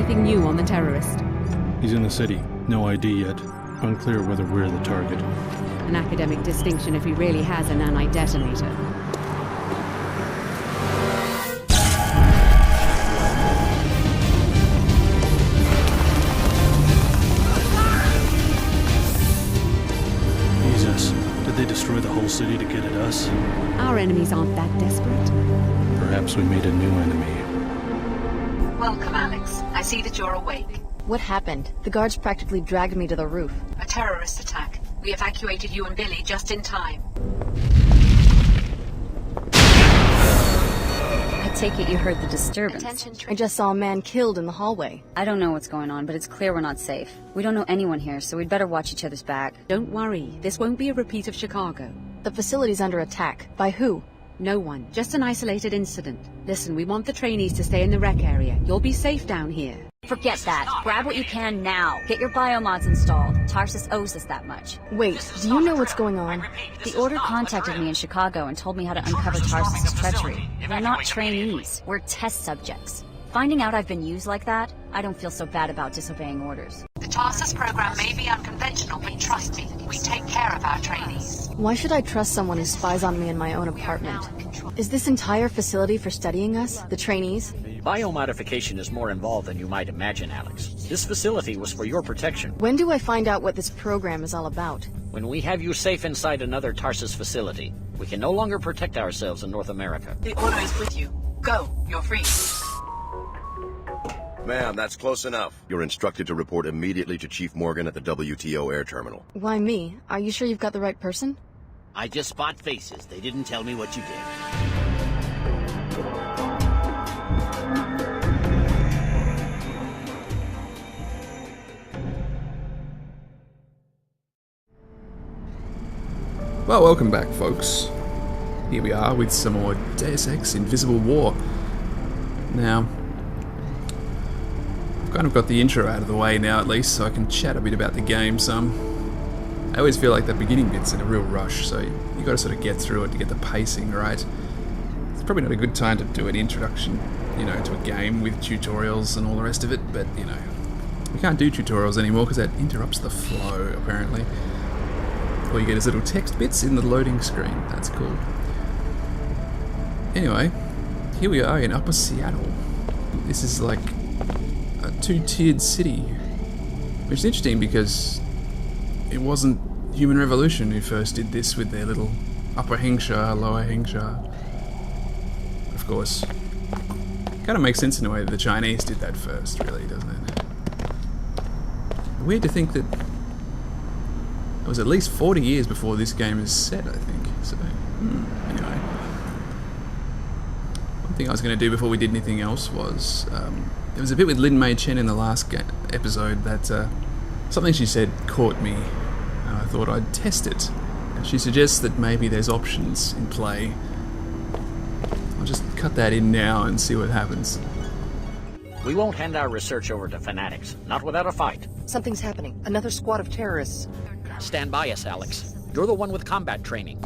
anything new on the terrorist? He's in the city. No ID yet. Unclear whether we're the target. An academic distinction if he really has a nani-detonator. Jesus, did they destroy the whole city to get at us? Our enemies aren't that desperate. Perhaps we made a new enemy. Welcome, Alex. I see that you're awake. What happened? The guards practically dragged me to the roof. A terrorist attack. We evacuated you and Billy just in time. I take it you heard the disturbance. I just saw a man killed in the hallway. I don't know what's going on, but it's clear we're not safe. We don't know anyone here, so we'd better watch each other's back. Don't worry, this won't be a repeat of Chicago. The facility's under attack. By who? No one, just an isolated incident. Listen, we want the trainees to stay in the rec area. You'll be safe down here. Forget that. Grab what you can now. Get your biomods installed. Tarsus owes us that much. Wait, do you know what's going on? The Order contacted me in Chicago and told me how to uncover Tarsus' treachery. We're not trainees. We're test subjects. Finding out I've been used like that, I don't feel so bad about disobeying orders. The Tarsus program may be unconventional, but trust me, we take care of our trainees. Why should I trust someone who spies on me in my own apartment? Is this entire facility for studying us, the trainees? Biomodification is more involved than you might imagine, Alex. This facility was for your protection. When do I find out what this program is all about? When we have you safe inside another Tarsus facility, we can no longer protect ourselves in North America. The order is with you. Go, you're free. Ma'am, that's close enough. You're instructed to report immediately to Chief Morgan at the WTO air terminal. Why me? Are you sure you've got the right person? I just spot faces. They didn't tell me what you did. Well, welcome back, folks. Here we are with some more Deus Ex Invisible War. Now, I've kind of got the intro out of the way now, at least, so I can chat a bit about the game some. I always feel like the beginning bit's in a real rush, so you got to sort of get through it to get the pacing right. It's probably not a good time to do an introduction, to a game with tutorials and all the rest of it, but, we can't do tutorials anymore because that interrupts the flow, apparently. All you get is little text bits in the loading screen. That's cool. Anyway, here we are in Upper Seattle. This is like a two-tiered city, which is interesting because it wasn't Human Revolution who first did this with their little Upper Hampshire, Lower Hampshire. Of course, kind of makes sense in a way that the Chinese did that first, really, doesn't it? Weird to think that it was at least 40 years before this game is set, I think. So, anyway. One thing I was going to do before we did anything else was, there was a bit with Lin Mei Chen in the last episode that something she said caught me. I thought I'd test it. She suggests that maybe there's options in play. I'll just cut that in now and see what happens. We won't hand our research over to fanatics, not without a fight. Something's happening. Another squad of terrorists. Stand by us, Alex. You're the one with combat training.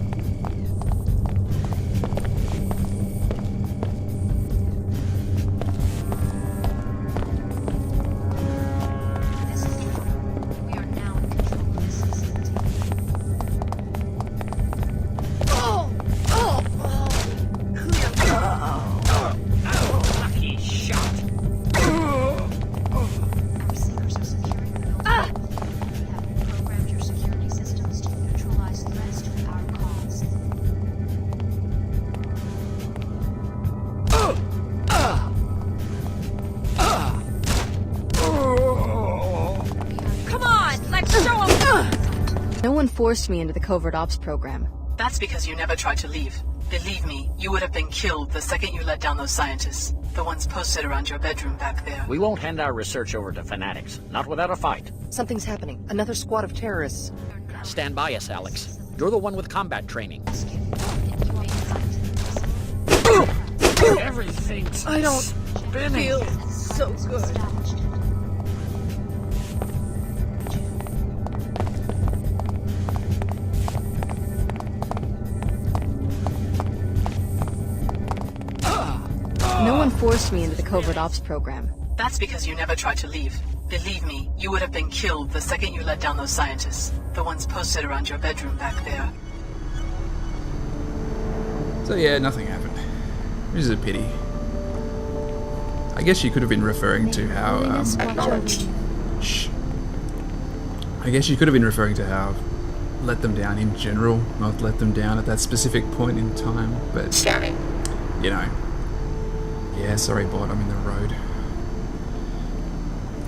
No one forced me into the covert ops program. That's because you never tried to leave. Believe me, you would have been killed the second you let down those scientists. The ones posted around your bedroom back there. We won't hand our research over to fanatics, not without a fight. Something's happening. Another squad of terrorists. Stand by us, Alex. You're the one with combat training. Everything's I don't spinning. feel so good. No one forced me into the covert ops program. That's because you never tried to leave. Believe me, you would have been killed the second you let down those scientists. The ones posted around your bedroom back there. So yeah, nothing happened. Which is a pity. I guess she could have been referring to how, shh. I guess she could have been referring to how let them down in general, not let them down at that specific point in time, but, you know. Yeah, sorry bot, I'm in the road.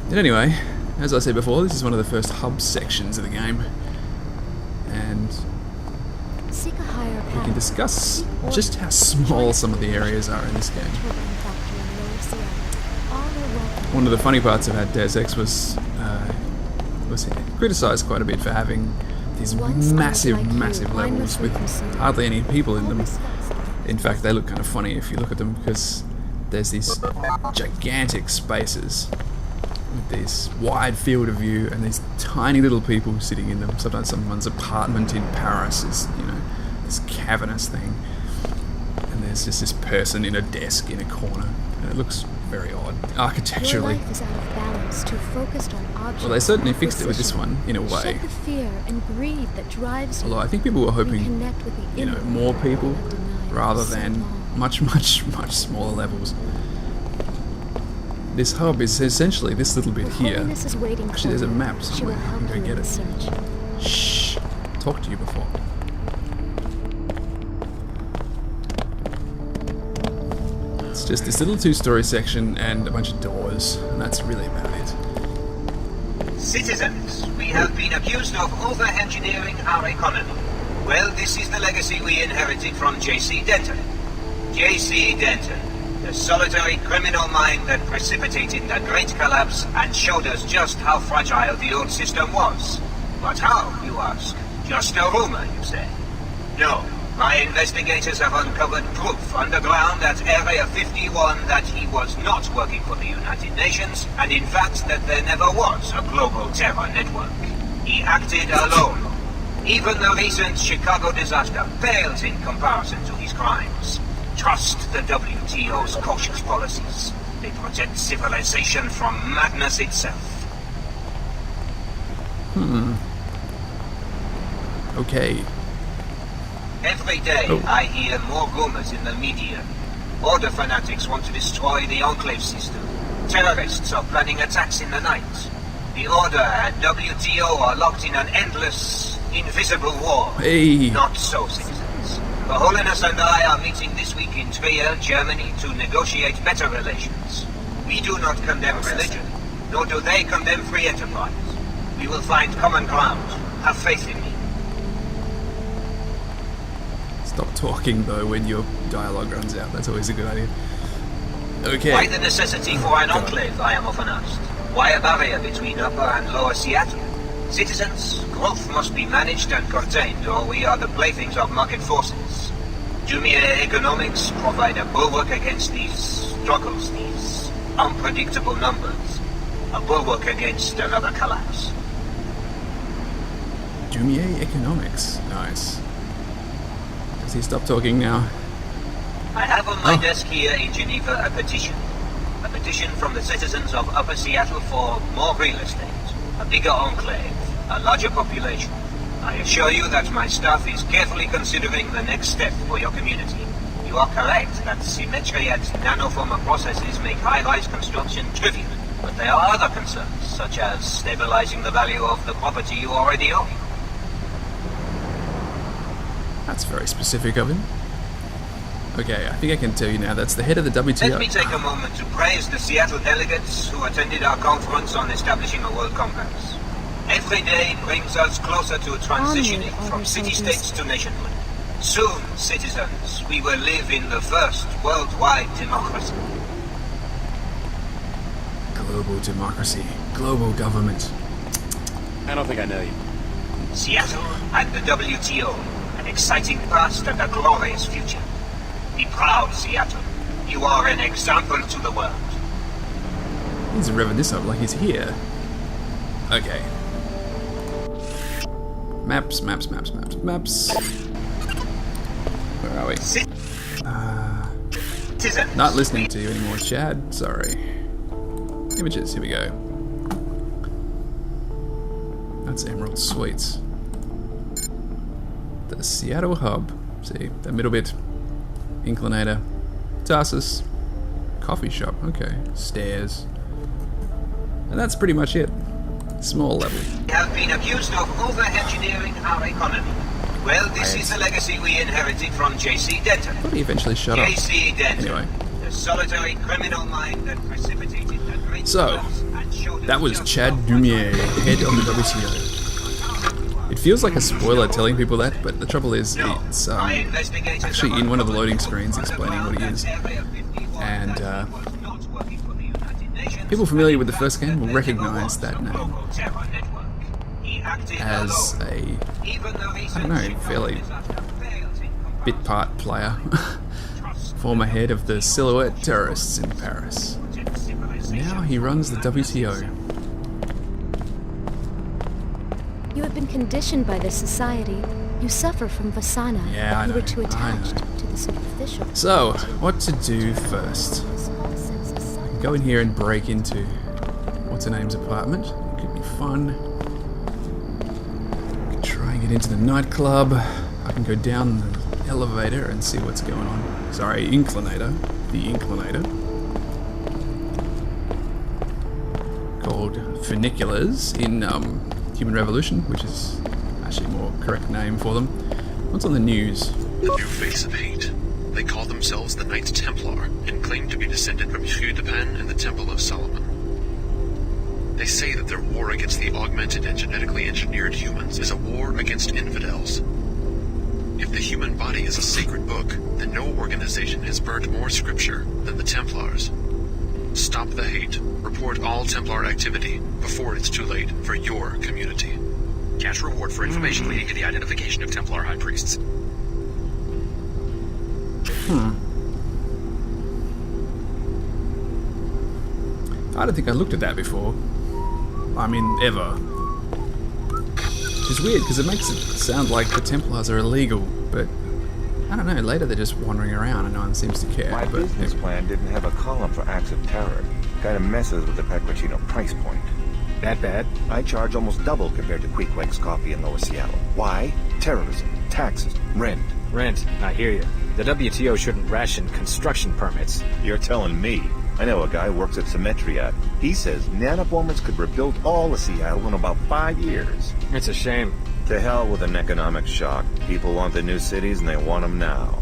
But anyway, as I said before, this is one of the first hub sections of the game. And Seek a higher we path. can discuss just how small some of the areas are in this game. One of the funny parts about Deus Ex was criticised quite a bit for having these massive levels with hardly any people in them. In fact, they look kind of funny if you look at them because there's these gigantic spaces with this wide field of view and these tiny little people sitting in them. Sometimes someone's apartment in Paris is, you know, this cavernous thing. And there's just this person in a desk in a corner. And it looks very odd, architecturally. Your life is out of balance, too focused on objects. Well, they certainly fixed it with this one, in a way. Shed the fear and greed that drives you. Although I think people were hoping, Reconnect with the you know, inner more world people that denied rather so than long. much smaller levels. This hub is essentially this little bit here. Holiness is waiting Actually, there's a for you. map She will somewhere. I help can go you get in it. the search. Shh. Talked to you before. It's just this little two-story section and a bunch of doors, and that's really about it. Citizens, we have been accused of over-engineering our economy. Well, this is the legacy we inherited from J.C. Denton. J.C. Denton, the solitary criminal mind that precipitated the Great Collapse and showed us just how fragile the old system was. But how, you ask? Just a rumor, you say? No. My investigators have uncovered proof underground at Area 51 that he was not working for the United Nations, and in fact that there never was a global terror network. He acted alone. Even the recent Chicago disaster pales in comparison to his crimes. Trust the WTO's cautious policies. They protect civilization from madness itself. Okay. Every day, I hear more rumors in the media. Order fanatics want to destroy the Enclave system. Terrorists are planning attacks in the night. The Order and WTO are locked in an endless, invisible war. Hey. Not so, citizens. Her Holiness and I are meeting this week in Trier, Germany, to negotiate better relations. We do not condemn religion, nor do they condemn free enterprise. We will find common ground. Have faith in me. Stop talking, though, when your dialogue runs out. That's always a good idea. Okay. Why the necessity for an enclave, I am often asked? Why a barrier between Upper and Lower Seattle? Citizens, growth must be managed and contained, or we are the playthings of market forces. Jumier economics provide a bulwark against these struggles, these unpredictable numbers. A bulwark against another collapse. Jumier economics. Nice. Does he stop talking now? I have on my desk here in Geneva a petition. A petition from the citizens of Upper Seattle for more real estate, a bigger enclave, a larger population. I assure you that my staff is carefully considering the next step for your community. You are correct that symmetry and nanoformer processes make high-rise construction trivial, but there are other concerns, such as stabilizing the value of the property you already own. That's very specific of him. Okay, I think I can tell you now, that's the head of the WTO. Let me take a moment to praise the Seattle delegates who attended our conference on establishing a world compass. Every day brings us closer to transitioning from city-states to nationhood. Soon, citizens, we will live in the first worldwide democracy. Global democracy. Global government. I don't think I know you. Seattle and the WTO. An exciting past and a glorious future. Be proud, Seattle. You are an example to the world. He's revving this up like he's here. Okay. Maps. Where are we? Not listening to you anymore, Chad. Sorry. Images, here we go. That's Emerald Suites. The Seattle hub. See, the middle bit. Inclinator. Tarsus. Coffee shop, okay. Stairs. And that's pretty much it. Small level. We have been accused of over-engineering our economy. Well, this is the legacy we inherited from J.C. Denton. But he eventually shut up. J.C. Denton. Anyway. The solitary criminal mind that precipitated the great So, that was Chad Dumier, head of the WTO. It feels like a spoiler telling people that, but the trouble is it's actually in one of the loading screens explaining what he is. And people familiar with the first game will recognize that name as a, I don't know, fairly bit part player. Former head of the Silhouette terrorists in Paris. Now he runs the WTO. You have been conditioned by this society. You suffer from Vasana. Yeah, I know. You were too attached to the superficial. So, what to do first? Go in here and break into what's-her-name's apartment. It could be fun. I can try and get into the nightclub. I can go down the elevator and see what's going on. Sorry, inclinator. The inclinator. Called funiculars in Human Revolution, which is actually a more correct name for them. What's on the news? A new face of hate. They call themselves the Knights Templar and claim to be descended from Hugh de Pan and the Temple of Solomon. They say that their war against the augmented and genetically engineered humans is a war against infidels. If the human body is a sacred book, then no organization has burned more scripture than the Templars. Stop the hate. Report all Templar activity before it's too late for your community. Cash reward for information leading to the identification of Templar high priests. I don't think I looked at that before. I mean, ever. Which is weird, because it makes it sound like the Templars are illegal, but I don't know, later they're just wandering around and no one seems to care. My business plan didn't have a column for acts of terror. Kinda messes with the Pecorino price point. That bad? I charge almost double compared to Queequeg's Coffee in Lower Seattle. Why? Terrorism, taxes, rent. Rent, I hear you. The WTO shouldn't ration construction permits. You're telling me. I know a guy who works at Symmetria. He says nanoformers could rebuild all of Seattle in about 5 years. It's a shame. To hell with an economic shock. People want the new cities and they want them now.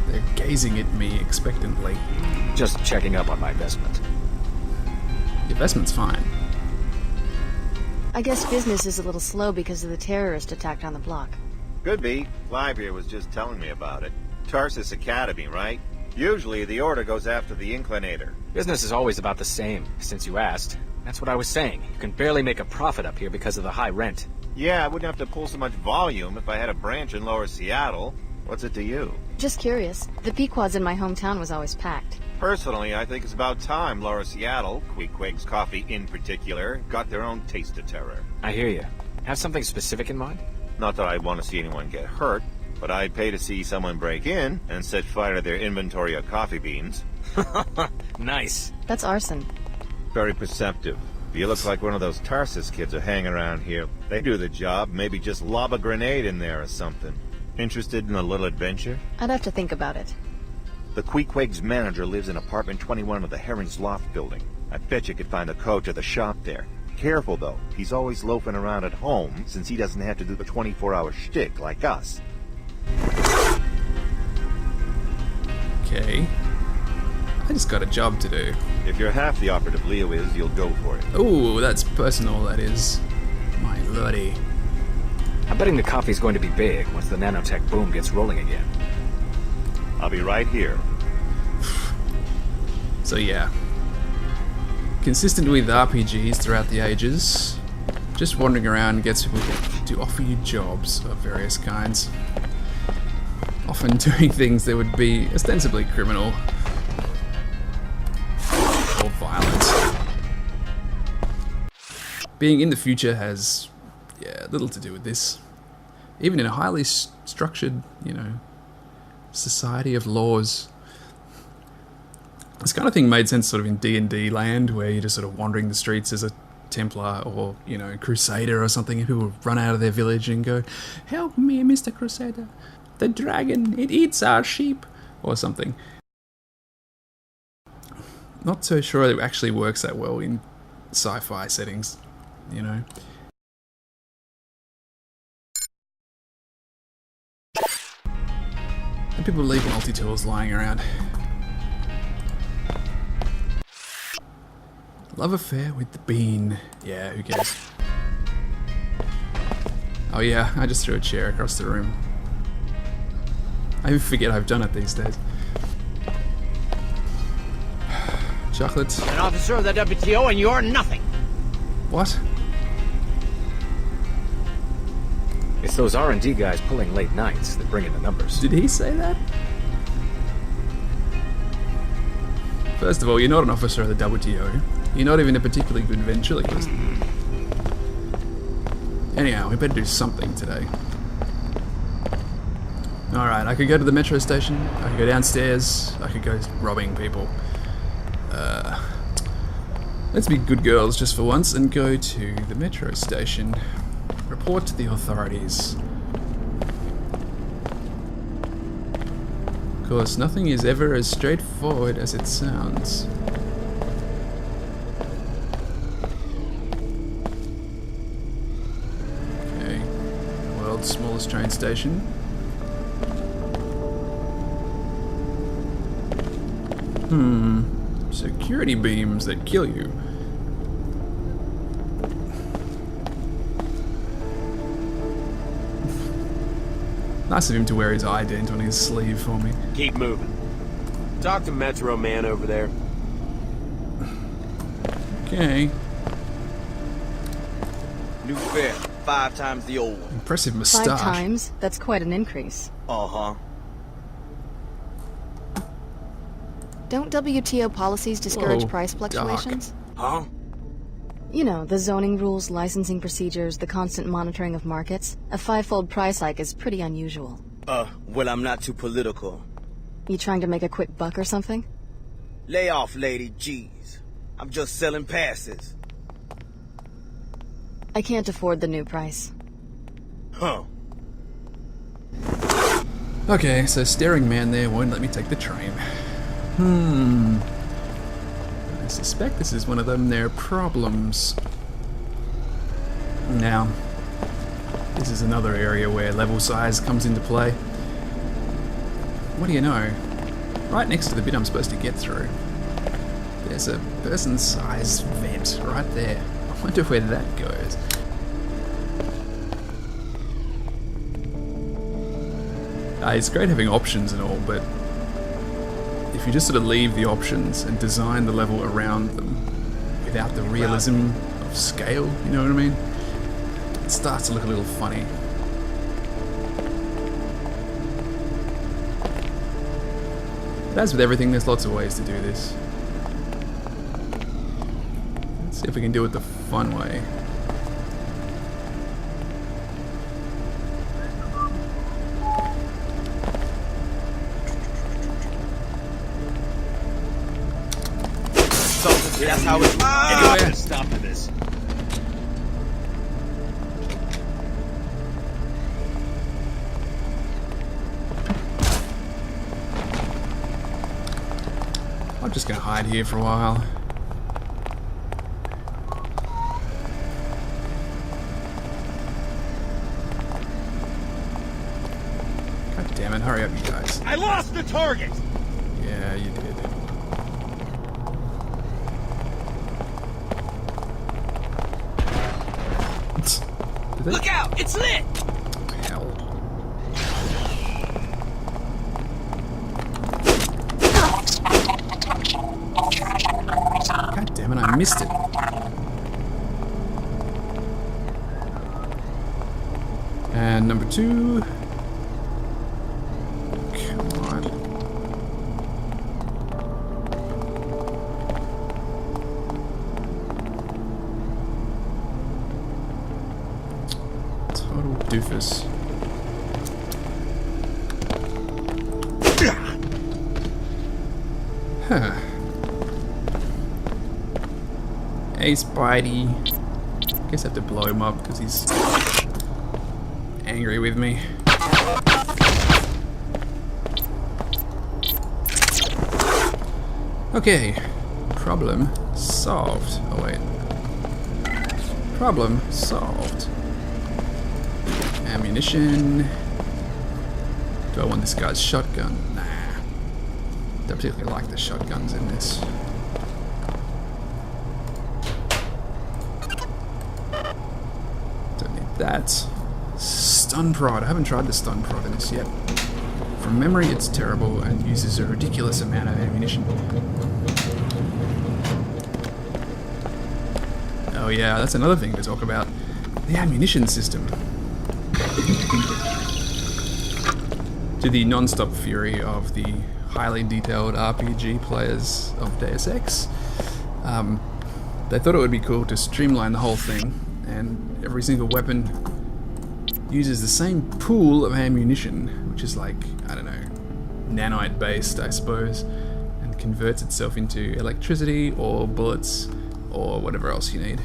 They're gazing at me expectantly. Just checking up on my investment. The investment's fine. I guess business is a little slow because of the terrorist attack on the block. Could be. Live here was just telling me about it. Tarsus Academy, right? Usually the order goes after the inclinator. Business is always about the same, since you asked. That's what I was saying. You can barely make a profit up here because of the high rent. Yeah, I wouldn't have to pull so much volume if I had a branch in Lower Seattle. What's it to you? Just curious. The Pequods in my hometown was always packed. Personally, I think it's about time Lower Seattle, Queequeg's Coffee in particular, got their own taste of terror. I hear you. Have something specific in mind? Not that I'd want to see anyone get hurt, but I'd pay to see someone break in and set fire to their inventory of coffee beans. Nice. That's arson. Very perceptive. You look like one of those Tarsus kids who hang around here. They do the job, maybe just lob a grenade in there or something. Interested in a little adventure? I'd have to think about it. The Queequeg's manager lives in apartment 21 of the Heron's Loft building. I bet you could find the code to the shop there. Careful, though. He's always loafing around at home, since he doesn't have to do the 24-hour shtick like us. Okay. I just got a job to do. If you're half the operative Leo is, you'll go for it. Ooh, that's personal, that is. My lordy. I'm betting the coffee's going to be big once the nanotech boom gets rolling again. I'll be right here. So yeah. Consistent with RPGs throughout the ages, just wandering around gets people to offer you jobs of various kinds. Often doing things that would be ostensibly criminal or violent. Being in the future has, little to do with this. Even in a highly structured, Society of Laws. This kind of thing made sense sort of in D&D land, where you're just sort of wandering the streets as a Templar or, you know, Crusader or something, and people run out of their village and go, "Help me, Mr. Crusader. The dragon, it eats our sheep," or something. Not so sure it actually works that well in sci-fi settings, you know. And people leave multi-tools lying around. Love affair with the bean. Yeah, who cares? Oh yeah, I just threw a chair across the room. I forget I've done it these days. Chocolates. An officer of the WTO and you're nothing. What? It's those R&D guys pulling late nights that bring in the numbers. Did he say that? First of all, you're not an officer of the WTO. You're not even a particularly good ventriloquist. Anyhow, we better do something today. Alright, I could go to the metro station, I could go downstairs, I could go robbing people. Let's be good girls just for once and go to the metro station. Report to the authorities. Of course, nothing is ever as straightforward as it sounds. Okay, world's smallest train station. Security beams that kill you. Nice of him to wear his ident on his sleeve for me. Keep moving. Talk to Metro Man over there. Okay. New fare, 5 times the old one. Impressive moustache. 5 times? That's quite an increase. Uh-huh. Don't WTO policies discourage Whoa, price fluctuations? Huh? You know, the zoning rules, licensing procedures, the constant monitoring of markets. A 5-fold price hike is pretty unusual. Well, I'm not too political. You trying to make a quick buck or something? Lay off, lady. Jeez. I'm just selling passes. I can't afford the new price. Huh. Okay, so staring man there won't let me take the train. I suspect this is one of them their problems. Now, this is another area where level size comes into play. What do you know? Right next to the bit I'm supposed to get through, there's a person-sized vent right there. I wonder where that goes. It's great having options and all, but if you just sort of leave the options and design the level around them without the realism of scale, you know what I mean? It starts to look a little funny. But as with everything, there's lots of ways to do this. Let's see if we can do it the fun way. That's how it's... Anyway, stop for this. I'm just gonna hide here for a while. God damn it, hurry up you guys. I lost the target! Yeah, you did. Look out! It's lit! Hell. God damn it, I missed it. And number 2. Come on. Total doofus. Huh. Hey, Spidey. Guess I have to blow him up because he's angry with me. Okay. Problem solved. Oh, wait. Problem solved. Ammunition. Do I want this guy's shotgun? Nah. Don't particularly like the shotguns in this. Don't need that. Stun prod. I haven't tried the stun prod in this yet. From memory, it's terrible and uses a ridiculous amount of ammunition. Oh yeah, that's another thing to talk about. The ammunition system. To the non-stop fury of the highly detailed RPG players of Deus Ex, they thought it would be cool to streamline the whole thing, and every single weapon uses the same pool of ammunition, which is like, I don't know, nanite based, I suppose, and converts itself into electricity or bullets or whatever else you need.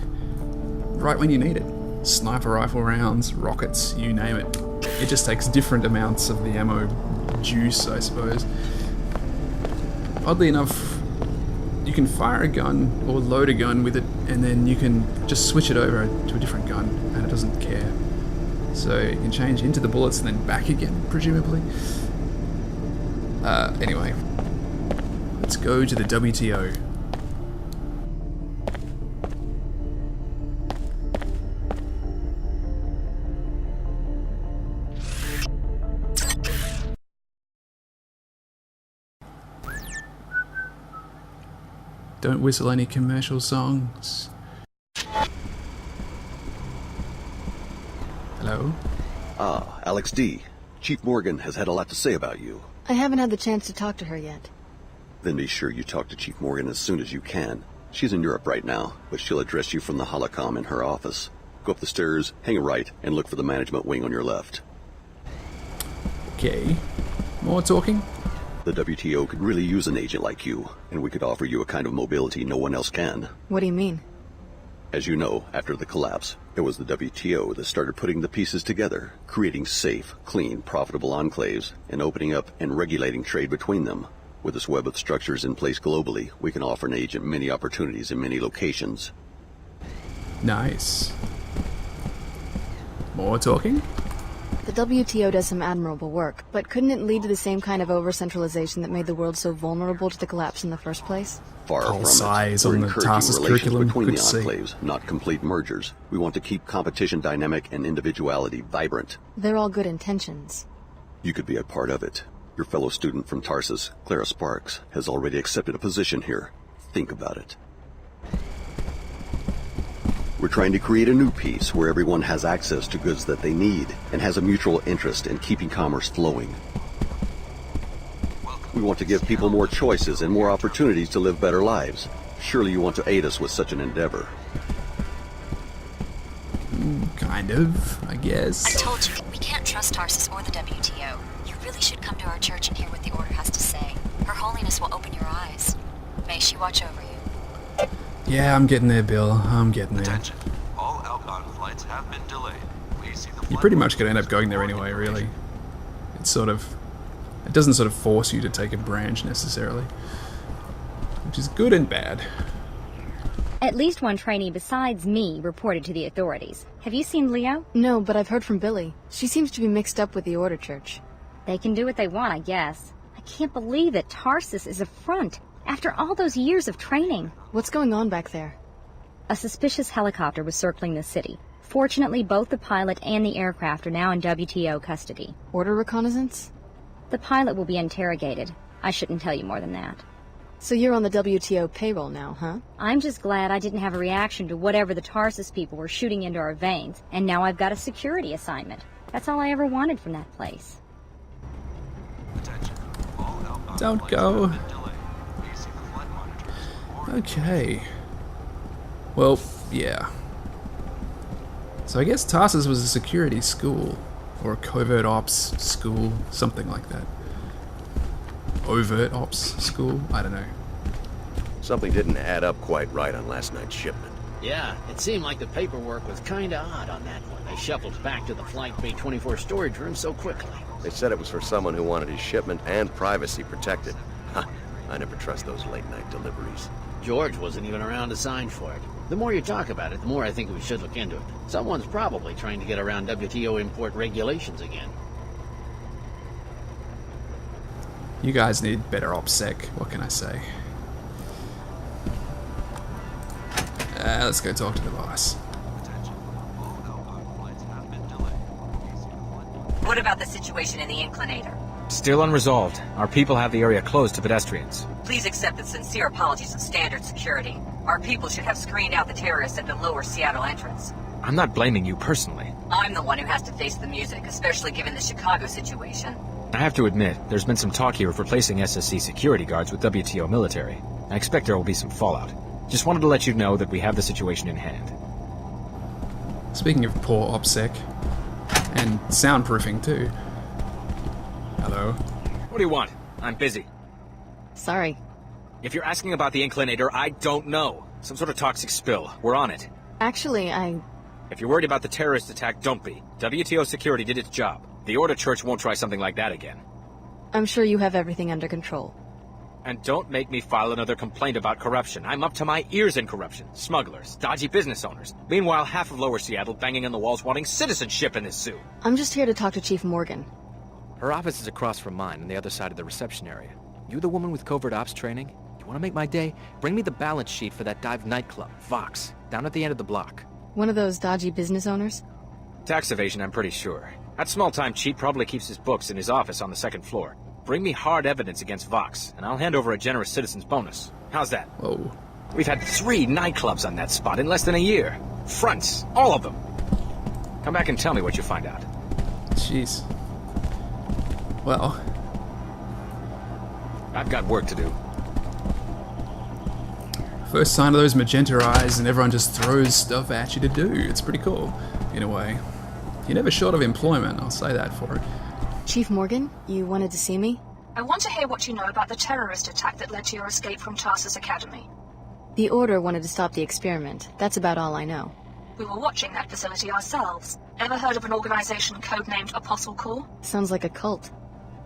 Right when you need it. Sniper rifle rounds, rockets, you name it. It just takes different amounts of the ammo juice, I suppose. Oddly enough, you can fire a gun or load a gun with it, and then you can just switch it over to a different gun, and it doesn't care. So you can change into the bullets and then back again, presumably. Anyway, let's go to the WTO. Don't whistle any commercial songs. Hello? Ah, Alex D. Chief Morgan has had a lot to say about you. I haven't had the chance to talk to her yet. Then be sure you talk to Chief Morgan as soon as you can. She's in Europe right now, but she'll address you from the holocom in her office. Go up the stairs, hang a right, and look for the management wing on your left. Okay. More talking? The WTO could really use an agent like you, and we could offer you a kind of mobility no one else can. What do you mean? As you know, after the collapse, it was the WTO that started putting the pieces together, creating safe, clean, profitable enclaves, and opening up and regulating trade between them. With this web of structures in place globally, we can offer an agent many opportunities in many locations. Nice. More talking? The WTO does some admirable work, but couldn't it lead to the same kind of over-centralization that made the world so vulnerable to the collapse in the first place? Far from it. Size We're on the encouraging Tarsus relations curriculum, between the good to see. enclaves, not complete mergers. We want to keep competition dynamic and individuality vibrant. They're all good intentions. You could be a part of it. Your fellow student from Tarsus, Clara Sparks, has already accepted a position here. Think about it. We're trying to create a new peace where everyone has access to goods that they need and has a mutual interest in keeping commerce flowing. We want to give people more choices and more opportunities to live better lives. Surely you want to aid us with such an endeavor. Kind of, I guess. I told you, we can't trust Tarsus or the WTO. You really should come to our church and hear what the Order has to say. Her Holiness will open your eyes. May she watch over you. Yeah, I'm getting there, Bill. I'm getting there. Attention. All outbound flights have been delayed. Please see the You're pretty much going to end up going there anyway, really. It's sort of... It doesn't sort of force you to take a branch, necessarily. Which is good and bad. At least one trainee besides me reported to the authorities. Have you seen Leo? No, but I've heard from Billy. She seems to be mixed up with the Order Church. They can do what they want, I guess. I can't believe that Tarsus is a front. After all those years of training. What's going on back there? A suspicious helicopter was circling the city. Fortunately, both the pilot and the aircraft are now in WTO custody. Order reconnaissance? The pilot will be interrogated. I shouldn't tell you more than that. So you're on the WTO payroll now, huh? I'm just glad I didn't have a reaction to whatever the Tarsus people were shooting into our veins, and now I've got a security assignment. That's all I ever wanted from that place. Don't go. Okay. Well, yeah. So I guess Tarsus was a security school, or a covert ops school, something like that. Overt ops school? I don't know. Something didn't add up quite right on last night's shipment. Yeah, it seemed like the paperwork was kinda odd on that one. They shuffled back to the Flight Bay 24 storage room so quickly. They said it was for someone who wanted his shipment and privacy protected. Ha! I never trust those late-night deliveries. George wasn't even around to sign for it. The more you talk about it, the more I think we should look into it. Someone's probably trying to get around WTO import regulations again. You guys need better OPSEC, what can I say? Let's go talk to the boss. What about the situation in the Inclinator? Still unresolved. Our people have the area closed to pedestrians. Please accept the sincere apologies of standard security. Our people should have screened out the terrorists at the lower Seattle entrance. I'm not blaming you personally. I'm the one who has to face the music, especially given the Chicago situation. I have to admit, there's been some talk here of replacing SSC security guards with WTO military. I expect there will be some fallout. Just wanted to let you know that we have the situation in hand. Speaking of poor OPSEC, and soundproofing too. Hello? What do you want? I'm busy. Sorry. If you're asking about the Inclinator, I don't know. Some sort of toxic spill. We're on it. Actually, If you're worried about the terrorist attack, don't be. WTO security did its job. The Order Church won't try something like that again. I'm sure you have everything under control. And don't make me file another complaint about corruption. I'm up to my ears in corruption. Smugglers, dodgy business owners. Meanwhile, half of Lower Seattle banging on the walls wanting citizenship in this zoo. I'm just here to talk to Chief Morgan. Her office is across from mine on the other side of the reception area. You the woman with covert ops training? You want to make my day? Bring me the balance sheet for that dive nightclub, Vox, down at the end of the block. One of those dodgy business owners? Tax evasion, I'm pretty sure. That small-time cheat probably keeps his books in his office on the second floor. Bring me hard evidence against Vox, and I'll hand over a generous citizen's bonus. How's that? Whoa. We've had 3 nightclubs on that spot in less than a year. Fronts, all of them. Come back and tell me what you find out. Jeez. Well, I've got work to do. first sign of those magenta eyes and everyone just throws stuff at you to do. It's pretty cool, in a way. You're never short of employment, I'll say that for it. Chief Morgan, you wanted to see me? I want to hear what you know about the terrorist attack that led to your escape from Tarsus Academy. The Order wanted to stop the experiment. That's about all I know. We were watching that facility ourselves. Ever heard of an organization codenamed Apostle Core? Sounds like a cult.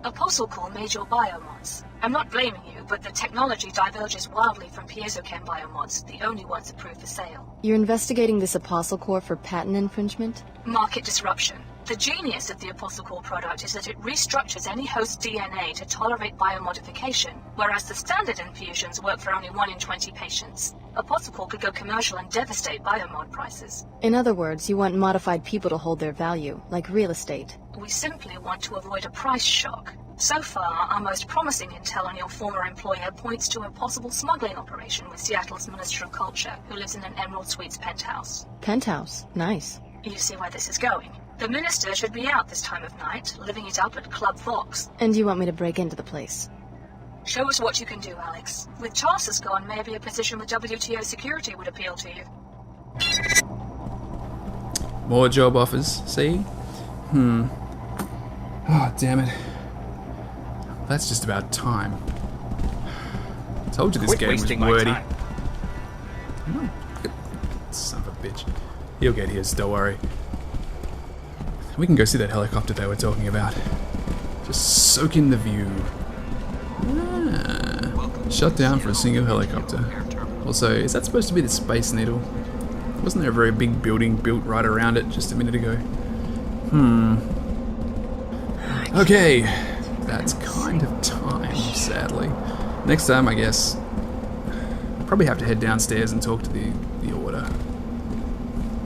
Apostle Core made your biomods. I'm not blaming you, but the technology diverges wildly from piezochem biomods, the only ones approved for sale. You're investigating this Apostle Core for patent infringement? Market disruption. The genius of the Apostle Core product is that it restructures any host DNA to tolerate biomodification, whereas the standard infusions work for only 1 in 20 patients. Apostle Core could go commercial and devastate biomod prices. In other words, you want modified people to hold their value, like real estate. We simply want to avoid a price shock. So far, our most promising intel on your former employer points to a possible smuggling operation with Seattle's Minister of Culture, who lives in an Emerald Suites penthouse. Penthouse? Nice. You see where this is going. The minister should be out this time of night, living it up at Club Vox. And you want me to break into the place? Show us what you can do, Alex. With Tarsus gone, maybe a position with WTO security would appeal to you. More job offers, see? Oh, damn it. That's just about time. Told you this game was wordy. Son of a bitch. He'll get his, don't worry. We can go see that helicopter they were talking about. Just soak in the view. Ah, shut down for a single helicopter. Also, is that supposed to be the Space Needle? Wasn't there a very big building built right around it just a minute ago? Okay, that's kind of time, sadly. Next time, I guess, probably have to head downstairs and talk to the Order.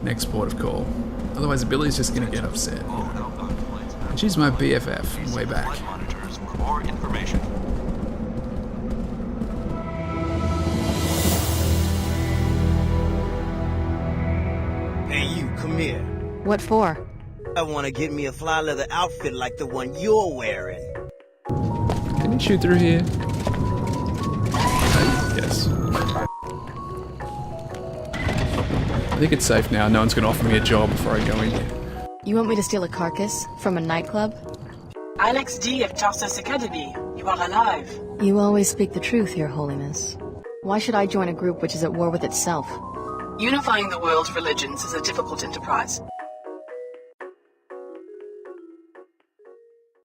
Next port of call. Otherwise, Billy's just gonna get upset. You know? And she's my BFF from way back. More information. Hey, you, come here. What for? I want to get me a fly leather outfit like the one you're wearing. Can you shoot through here? Yes. I think it's safe now. No one's gonna offer me a job before I go in here. You want me to steal a carcass from a nightclub? Alex D of Tarsus Academy, you are alive. You always speak the truth, Your Holiness. Why should I join a group which is at war with itself? Unifying the world's religions is a difficult enterprise.